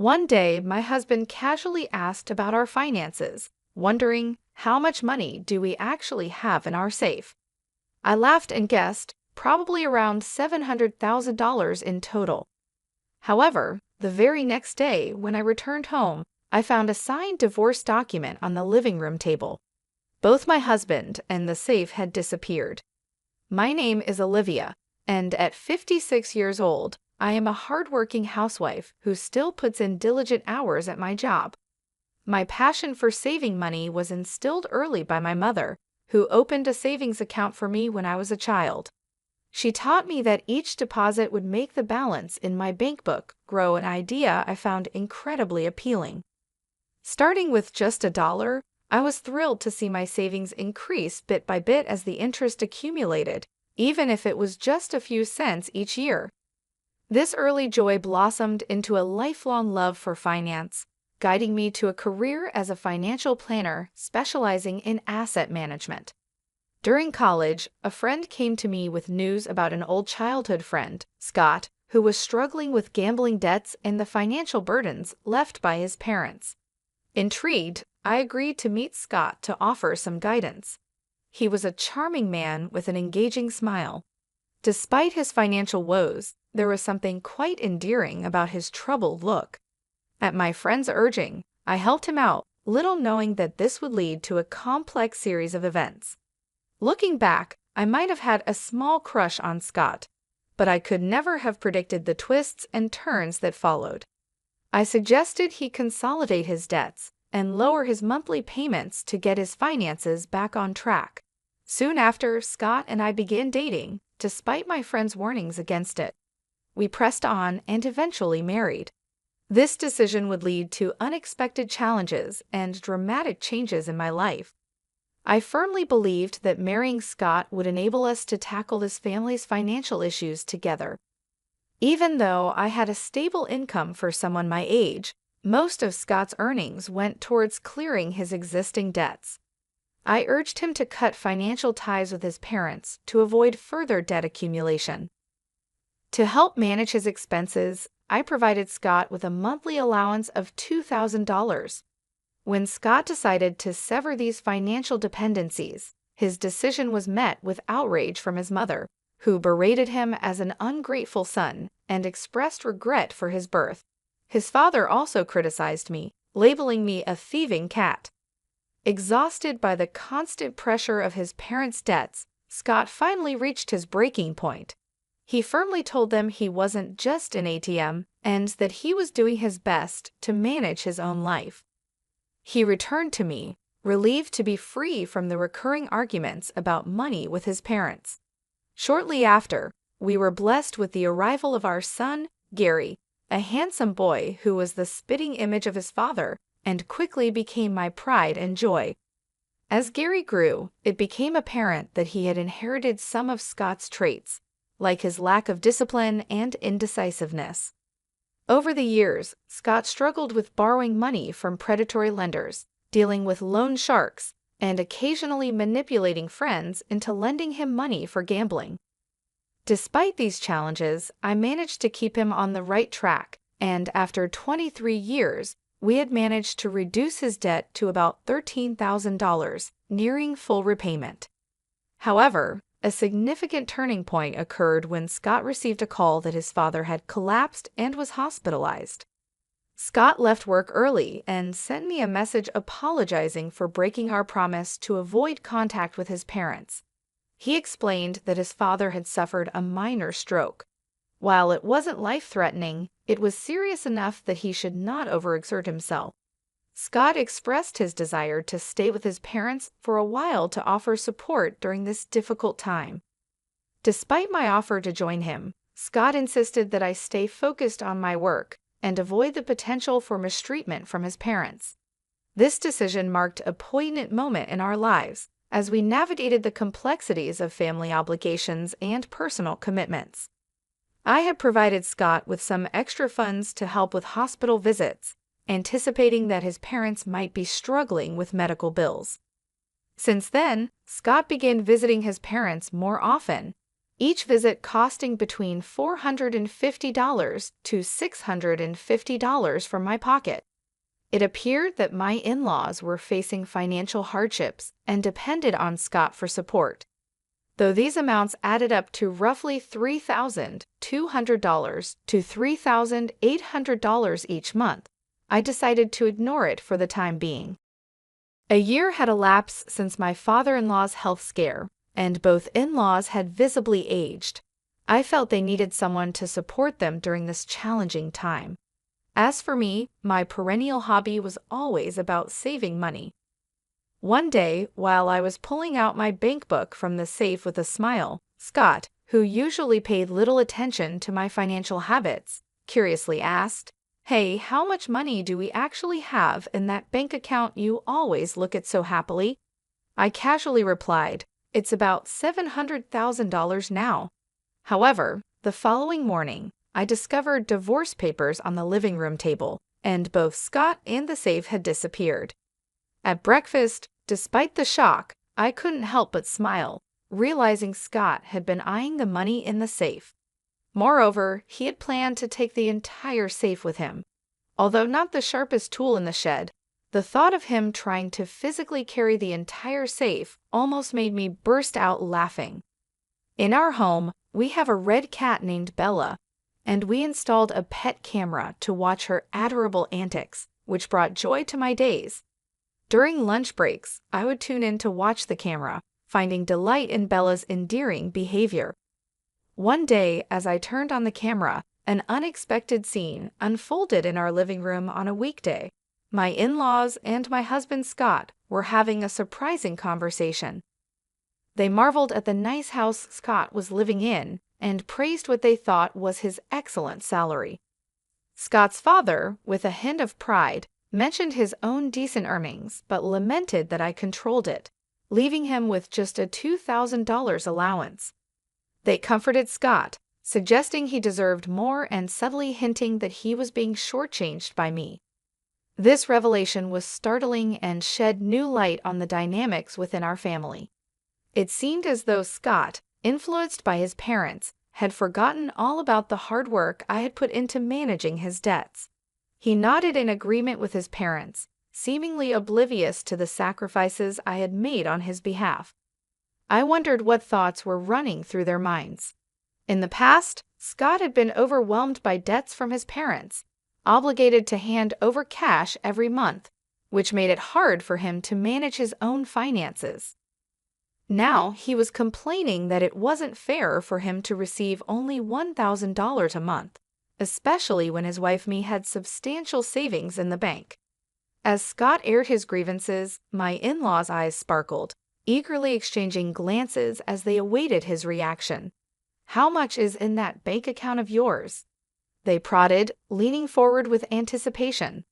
One day, my husband casually asked about our finances, wondering how much money do we actually have in our safe. I laughed and guessed, probably around $700,000 in total. However, the very next day, when I returned home, I found a signed divorce document on the living room table. Both my husband and the safe had disappeared. My name is Olivia, and at 56 years old, I am a hardworking housewife who still puts in diligent hours at my job. My passion for saving money was instilled early by my mother, who opened a savings account for me when I was a child. She taught me that each deposit would make the balance in my bank book grow, an idea I found incredibly appealing. Starting with just $1, I was thrilled to see my savings increase bit by bit as the interest accumulated, even if it was just a few cents each year. This early joy blossomed into a lifelong love for finance, guiding me to a career as a financial planner specializing in asset management. During college, a friend came to me with news about an old childhood friend, Scott, who was struggling with gambling debts and the financial burdens left by his parents. Intrigued, I agreed to meet Scott to offer some guidance. He was a charming man with an engaging smile. Despite his financial woes, there was something quite endearing about his troubled look. At my friend's urging, I helped him out, little knowing that this would lead to a complex series of events. Looking back, I might have had a small crush on Scott, but I could never have predicted the twists and turns that followed. I suggested he consolidate his debts and lower his monthly payments to get his finances back on track. Soon after, Scott and I began dating, despite my friend's warnings against it. We pressed on and eventually married. This decision would lead to unexpected challenges and dramatic changes in my life. I firmly believed that marrying Scott would enable us to tackle this family's financial issues together. Even though I had a stable income for someone my age, most of Scott's earnings went towards clearing his existing debts. I urged him to cut financial ties with his parents to avoid further debt accumulation. To help manage his expenses, I provided Scott with a monthly allowance of $2,000. When Scott decided to sever these financial dependencies, his decision was met with outrage from his mother, who berated him as an ungrateful son and expressed regret for his birth. His father also criticized me, labeling me a thieving cat. Exhausted by the constant pressure of his parents' debts, Scott finally reached his breaking point. He firmly told them he wasn't just an ATM and that he was doing his best to manage his own life. He returned to me, relieved to be free from the recurring arguments about money with his parents. Shortly after, we were blessed with the arrival of our son, Gary, a handsome boy who was the spitting image of his father and quickly became my pride and joy. As Gary grew, it became apparent that he had inherited some of Scott's traits, like his lack of discipline and indecisiveness. Over the years, Scott struggled with borrowing money from predatory lenders, dealing with loan sharks, and occasionally manipulating friends into lending him money for gambling. Despite these challenges, I managed to keep him on the right track, and after 23 years, we had managed to reduce his debt to about $13,000, nearing full repayment. However, a significant turning point occurred when Scott received a call that his father had collapsed and was hospitalized. Scott left work early and sent me a message apologizing for breaking our promise to avoid contact with his parents. He explained that his father had suffered a minor stroke. While it wasn't life-threatening, it was serious enough that he should not overexert himself. Scott expressed his desire to stay with his parents for a while to offer support during this difficult time. Despite my offer to join him, Scott insisted that I stay focused on my work and avoid the potential for mistreatment from his parents. This decision marked a poignant moment in our lives as we navigated the complexities of family obligations and personal commitments. I had provided Scott with some extra funds to help with hospital visits, anticipating that his parents might be struggling with medical bills. Since then, Scott began visiting his parents more often, each visit costing between $450 to $650 from my pocket. It appeared that my in-laws were facing financial hardships and depended on Scott for support. Though these amounts added up to roughly $3,200 to $3,800 each month, I decided to ignore it for the time being. A year had elapsed since my father-in-law's health scare, and both in-laws had visibly aged. I felt they needed someone to support them during this challenging time. As for me, my perennial hobby was always about saving money. One day, while I was pulling out my bank book from the safe with a smile, Scott, who usually paid little attention to my financial habits, curiously asked, "Hey, how much money do we actually have in that bank account you always look at so happily?" I casually replied, "It's about $700,000 now." However, the following morning, I discovered divorce papers on the living room table, and both Scott and the safe had disappeared. At breakfast, despite the shock, I couldn't help but smile, realizing Scott had been eyeing the money in the safe. Moreover, he had planned to take the entire safe with him. Although not the sharpest tool in the shed, the thought of him trying to physically carry the entire safe almost made me burst out laughing. In our home, we have a red cat named Bella, and we installed a pet camera to watch her adorable antics, which brought joy to my days. During lunch breaks, I would tune in to watch the camera, finding delight in Bella's endearing behavior. One day, as I turned on the camera, an unexpected scene unfolded in our living room on a weekday. My in-laws and my husband Scott were having a surprising conversation. They marveled at the nice house Scott was living in and praised what they thought was his excellent salary. Scott's father, with a hint of pride, mentioned his own decent earnings but lamented that I controlled it, leaving him with just a $2,000 allowance. They comforted Scott, suggesting he deserved more and subtly hinting that he was being shortchanged by me. This revelation was startling and shed new light on the dynamics within our family. It seemed as though Scott, influenced by his parents, had forgotten all about the hard work I had put into managing his debts. He nodded in agreement with his parents, seemingly oblivious to the sacrifices I had made on his behalf. I wondered what thoughts were running through their minds. In the past, Scott had been overwhelmed by debts from his parents, obligated to hand over cash every month, which made it hard for him to manage his own finances. Now he was complaining that it wasn't fair for him to receive only $1,000 a month, especially when his wife me had substantial savings in the bank. As Scott aired his grievances, my in-laws' eyes sparkled, eagerly exchanging glances as they awaited his reaction. "How much is in that bank account of yours?" they prodded, leaning forward with anticipation.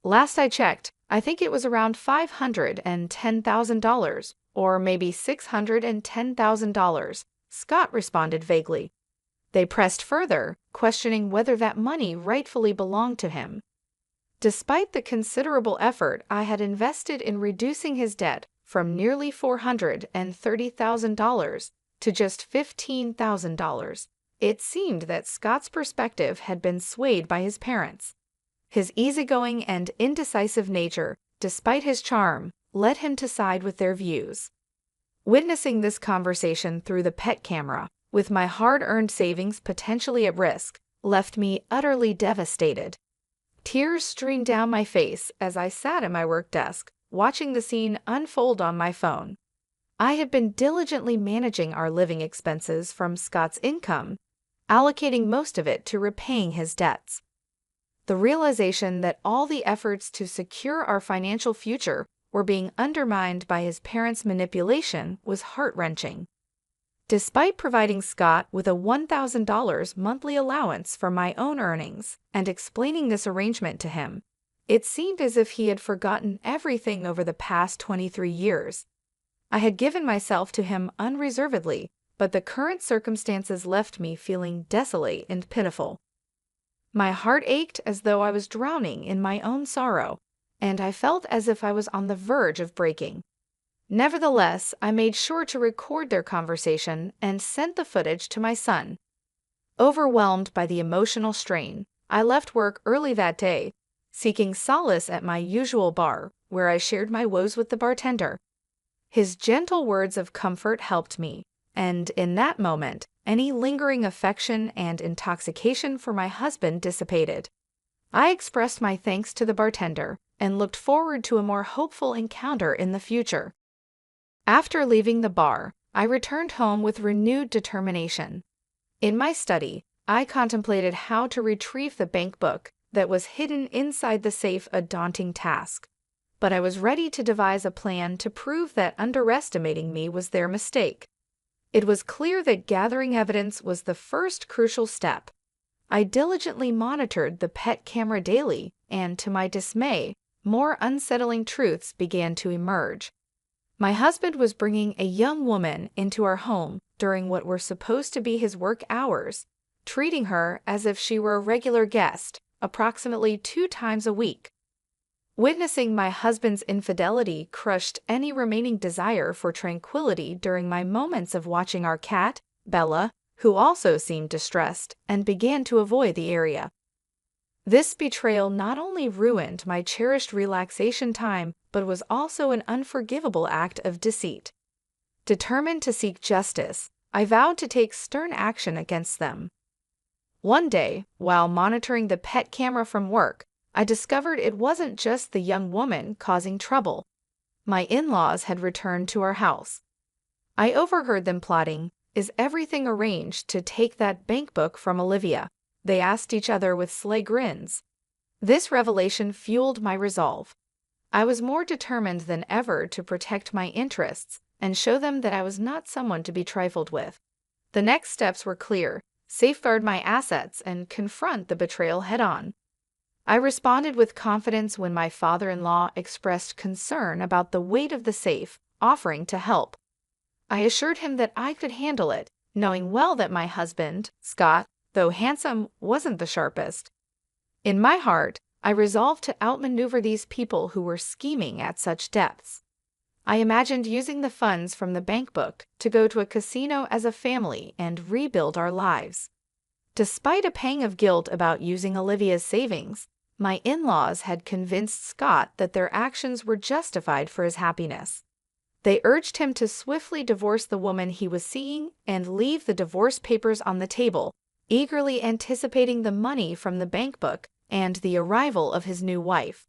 "Last I checked, I think it was around $510,000, or maybe $610,000, Scott responded vaguely. They pressed further, questioning whether that money rightfully belonged to him. Despite the considerable effort I had invested in reducing his debt from nearly $430,000 to just $15,000, it seemed that Scott's perspective had been swayed by his parents. His easygoing and indecisive nature, despite his charm, led him to side with their views. Witnessing this conversation through the pet camera, with my hard-earned savings potentially at risk, left me utterly devastated. Tears streamed down my face as I sat at my work desk, watching the scene unfold on my phone. I had been diligently managing our living expenses from Scott's income, allocating most of it to repaying his debts. The realization that all the efforts to secure our financial future were being undermined by his parents' manipulation was heart-wrenching. Despite providing Scott with a $1,000 monthly allowance from my own earnings and explaining this arrangement to him, it seemed as if he had forgotten everything over the past 23 years. I had given myself to him unreservedly, but the current circumstances left me feeling desolate and pitiful. My heart ached as though I was drowning in my own sorrow, and I felt as if I was on the verge of breaking. Nevertheless, I made sure to record their conversation and sent the footage to my son. Overwhelmed by the emotional strain, I left work early that day, seeking solace at my usual bar, where I shared my woes with the bartender. His gentle words of comfort helped me, and in that moment, any lingering affection and intoxication for my husband dissipated. I expressed my thanks to the bartender and looked forward to a more hopeful encounter in the future. After leaving the bar, I returned home with renewed determination. In my study, I contemplated how to retrieve the bank book that was hidden inside the safe, a daunting task. But I was ready to devise a plan to prove that underestimating me was their mistake. It was clear that gathering evidence was the first crucial step. I diligently monitored the pet camera daily, and to my dismay, more unsettling truths began to emerge. My husband was bringing a young woman into our home during what were supposed to be his work hours, treating her as if she were a regular guest, approximately 2 times a week. Witnessing my husband's infidelity crushed any remaining desire for tranquility during my moments of watching our cat, Bella, who also seemed distressed and began to avoid the area. This betrayal not only ruined my cherished relaxation time, but was also an unforgivable act of deceit. Determined to seek justice, I vowed to take stern action against them. One day, while monitoring the pet camera from work, I discovered it wasn't just the young woman causing trouble. My in-laws had returned to our house. I overheard them plotting, "Is everything arranged to take that bank book from Olivia?" They asked each other with sly grins. This revelation fueled my resolve. I was more determined than ever to protect my interests and show them that I was not someone to be trifled with. The next steps were clear: safeguard my assets and confront the betrayal head-on. I responded with confidence when my father-in-law expressed concern about the weight of the safe, offering to help. I assured him that I could handle it, knowing well that my husband, Scott, though handsome, wasn't the sharpest. In my heart, I resolved to outmaneuver these people who were scheming at such depths. I imagined using the funds from the bank book to go to a casino as a family and rebuild our lives. Despite a pang of guilt about using Olivia's savings, my in-laws had convinced Scott that their actions were justified for his happiness. They urged him to swiftly divorce the woman he was seeing and leave the divorce papers on the table, eagerly anticipating the money from the bank book and the arrival of his new wife.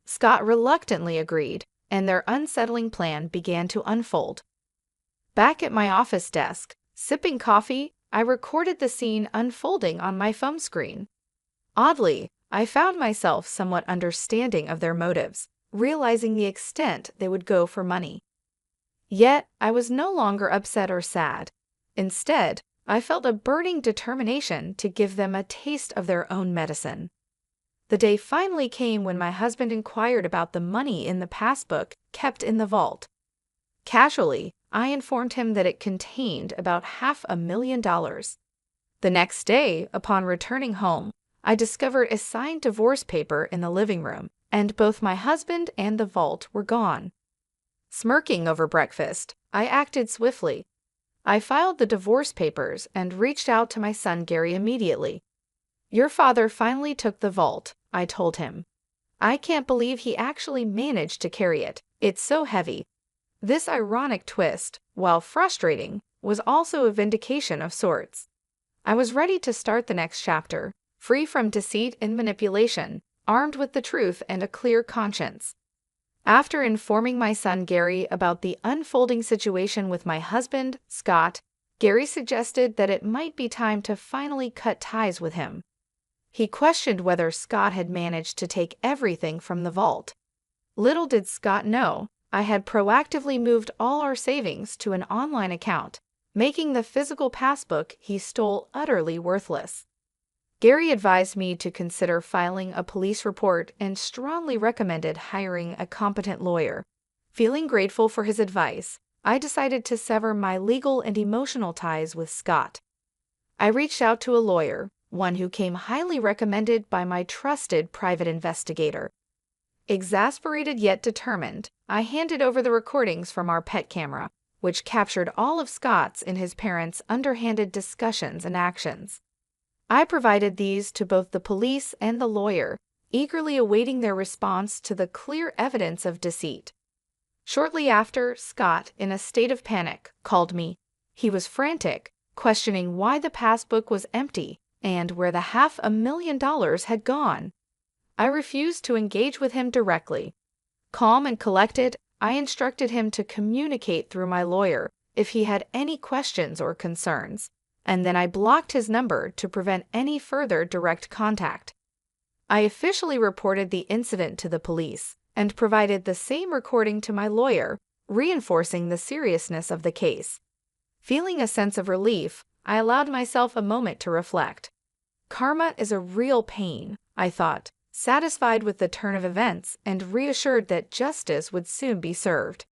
Scott reluctantly agreed, and their unsettling plan began to unfold. Back at my office desk, sipping coffee, I recorded the scene unfolding on my phone screen. Oddly, I found myself somewhat understanding of their motives, realizing the extent they would go for money. Yet, I was no longer upset or sad. Instead, I felt a burning determination to give them a taste of their own medicine. The day finally came when my husband inquired about the money in the passbook kept in the vault. Casually, I informed him that it contained about $500,000. The next day, upon returning home, I discovered a signed divorce paper in the living room, and both my husband and the vault were gone. Smirking over breakfast, I acted swiftly. I filed the divorce papers and reached out to my son Gary immediately. "Your father finally took the vault," I told him. "I can't believe he actually managed to carry it. It's so heavy." This ironic twist, while frustrating, was also a vindication of sorts. I was ready to start the next chapter, free from deceit and manipulation, armed with the truth and a clear conscience. After informing my son Gary about the unfolding situation with my husband, Scott, Gary suggested that it might be time to finally cut ties with him. He questioned whether Scott had managed to take everything from the vault. Little did Scott know, I had proactively moved all our savings to an online account, making the physical passbook he stole utterly worthless. Gary advised me to consider filing a police report and strongly recommended hiring a competent lawyer. Feeling grateful for his advice, I decided to sever my legal and emotional ties with Scott. I reached out to a lawyer, one who came highly recommended by my trusted private investigator. Exasperated yet determined, I handed over the recordings from our pet camera, which captured all of Scott's and his parents' underhanded discussions and actions. I provided these to both the police and the lawyer, eagerly awaiting their response to the clear evidence of deceit. Shortly after, Scott, in a state of panic, called me. He was frantic, questioning why the passbook was empty and where the $500,000 had gone. I refused to engage with him directly. Calm and collected, I instructed him to communicate through my lawyer if he had any questions or concerns, and then I blocked his number to prevent any further direct contact. I officially reported the incident to the police and provided the same recording to my lawyer, reinforcing the seriousness of the case. Feeling a sense of relief, I allowed myself a moment to reflect. Karma is a real pain, I thought, satisfied with the turn of events and reassured that justice would soon be served.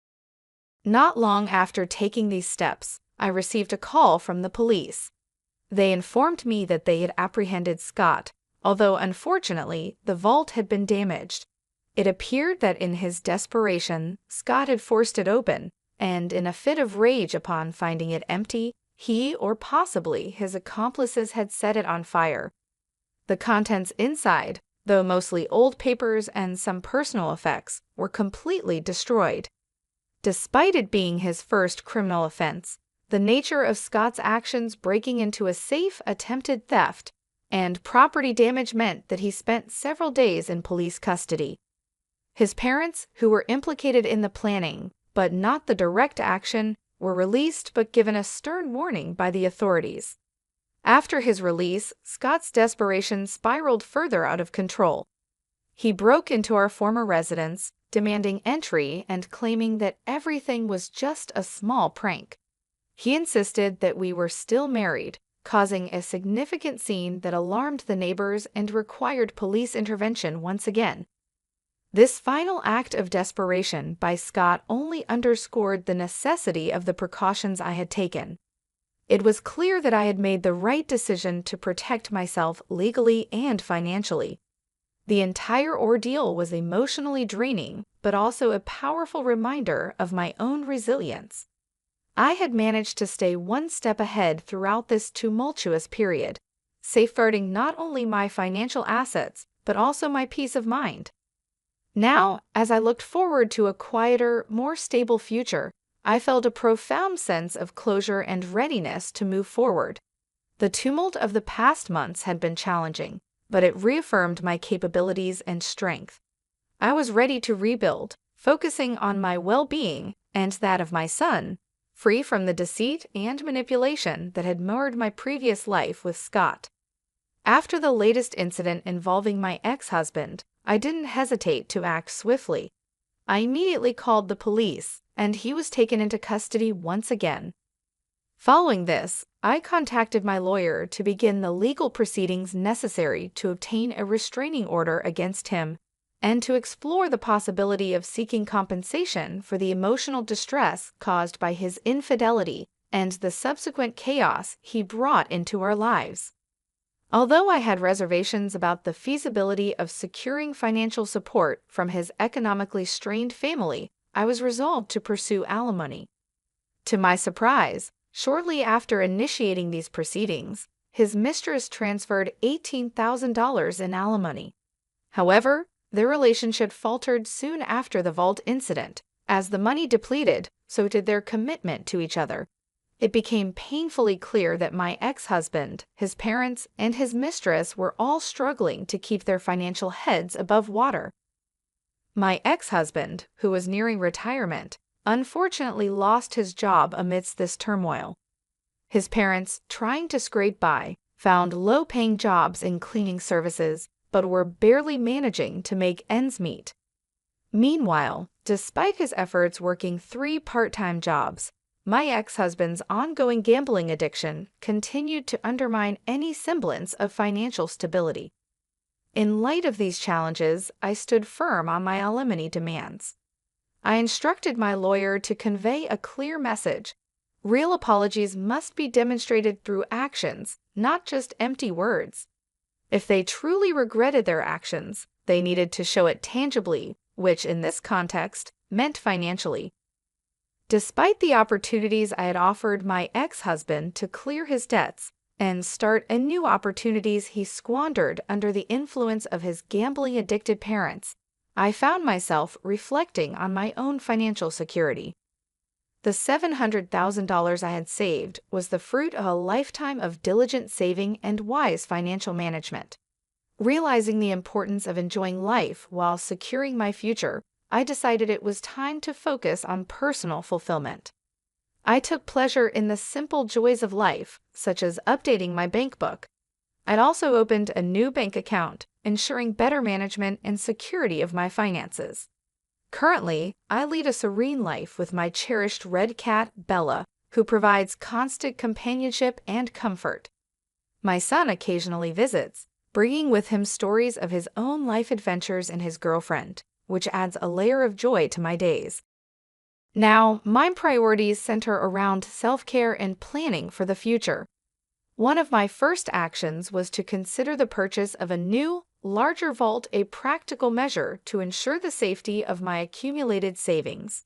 Not long after taking these steps, I received a call from the police. They informed me that they had apprehended Scott, although unfortunately the vault had been damaged. It appeared that in his desperation, Scott had forced it open, and in a fit of rage upon finding it empty, he or possibly his accomplices had set it on fire. The contents inside, though mostly old papers and some personal effects, were completely destroyed. Despite it being his first criminal offense, the nature of Scott's actions breaking into a safe attempted theft, and property damage meant that he spent several days in police custody. His parents, who were implicated in the planning, but not the direct action, were released but given a stern warning by the authorities. After his release, Scott's desperation spiraled further out of control. He broke into our former residence, demanding entry and claiming that everything was just a small prank. He insisted that we were still married, causing a significant scene that alarmed the neighbors and required police intervention once again. This final act of desperation by Scott only underscored the necessity of the precautions I had taken. It was clear that I had made the right decision to protect myself legally and financially. The entire ordeal was emotionally draining, but also a powerful reminder of my own resilience. I had managed to stay one step ahead throughout this tumultuous period, safeguarding not only my financial assets, but also my peace of mind. Now, as I looked forward to a quieter, more stable future, I felt a profound sense of closure and readiness to move forward. The tumult of the past months had been challenging, but it reaffirmed my capabilities and strength. I was ready to rebuild, focusing on my well-being and that of my son, free from the deceit and manipulation that had marred my previous life with Scott. After the latest incident involving my ex-husband, I didn't hesitate to act swiftly. I immediately called the police, and he was taken into custody once again. Following this, I contacted my lawyer to begin the legal proceedings necessary to obtain a restraining order against him and to explore the possibility of seeking compensation for the emotional distress caused by his infidelity and the subsequent chaos he brought into our lives. Although I had reservations about the feasibility of securing financial support from his economically strained family, I was resolved to pursue alimony. To my surprise, shortly after initiating these proceedings, his mistress transferred $18,000 in alimony. However, their relationship faltered soon after the vault incident. As the money depleted, so did their commitment to each other. It became painfully clear that my ex-husband, his parents, and his mistress were all struggling to keep their financial heads above water. My ex-husband, who was nearing retirement, unfortunately lost his job amidst this turmoil. His parents, trying to scrape by, found low-paying jobs in cleaning services, but were barely managing to make ends meet. Meanwhile, despite his efforts working 3 part-time jobs, my ex-husband's ongoing gambling addiction continued to undermine any semblance of financial stability. In light of these challenges, I stood firm on my alimony demands. I instructed my lawyer to convey a clear message. Real apologies must be demonstrated through actions, not just empty words. If they truly regretted their actions, they needed to show it tangibly, which in this context meant financially. Despite the opportunities I had offered my ex-husband to clear his debts and start new opportunities he squandered under the influence of his gambling-addicted parents, I found myself reflecting on my own financial security. The $700,000 I had saved was the fruit of a lifetime of diligent saving and wise financial management. Realizing the importance of enjoying life while securing my future, I decided it was time to focus on personal fulfillment. I took pleasure in the simple joys of life, such as updating my bank book. I'd also opened a new bank account, ensuring better management and security of my finances. Currently, I lead a serene life with my cherished red cat, Bella, who provides constant companionship and comfort. My son occasionally visits, bringing with him stories of his own life adventures and his girlfriend, which adds a layer of joy to my days. Now, my priorities center around self-care and planning for the future. One of my first actions was to consider the purchase of a new, larger vault, a practical measure to ensure the safety of my accumulated savings.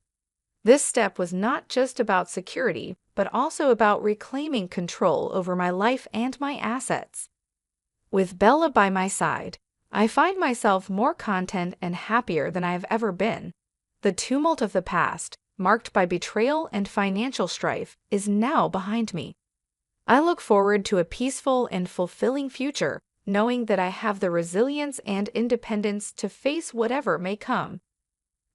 This step was not just about security, but also about reclaiming control over my life and my assets. With Bella by my side, I find myself more content and happier than I have ever been. The tumult of the past, marked by betrayal and financial strife, is now behind me. I look forward to a peaceful and fulfilling future, knowing that I have the resilience and independence to face whatever may come.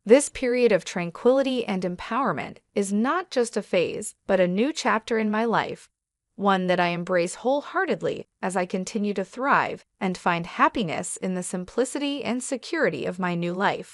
This period of tranquility and empowerment is not just a phase, but a new chapter in my life, one that I embrace wholeheartedly as I continue to thrive and find happiness in the simplicity and security of my new life.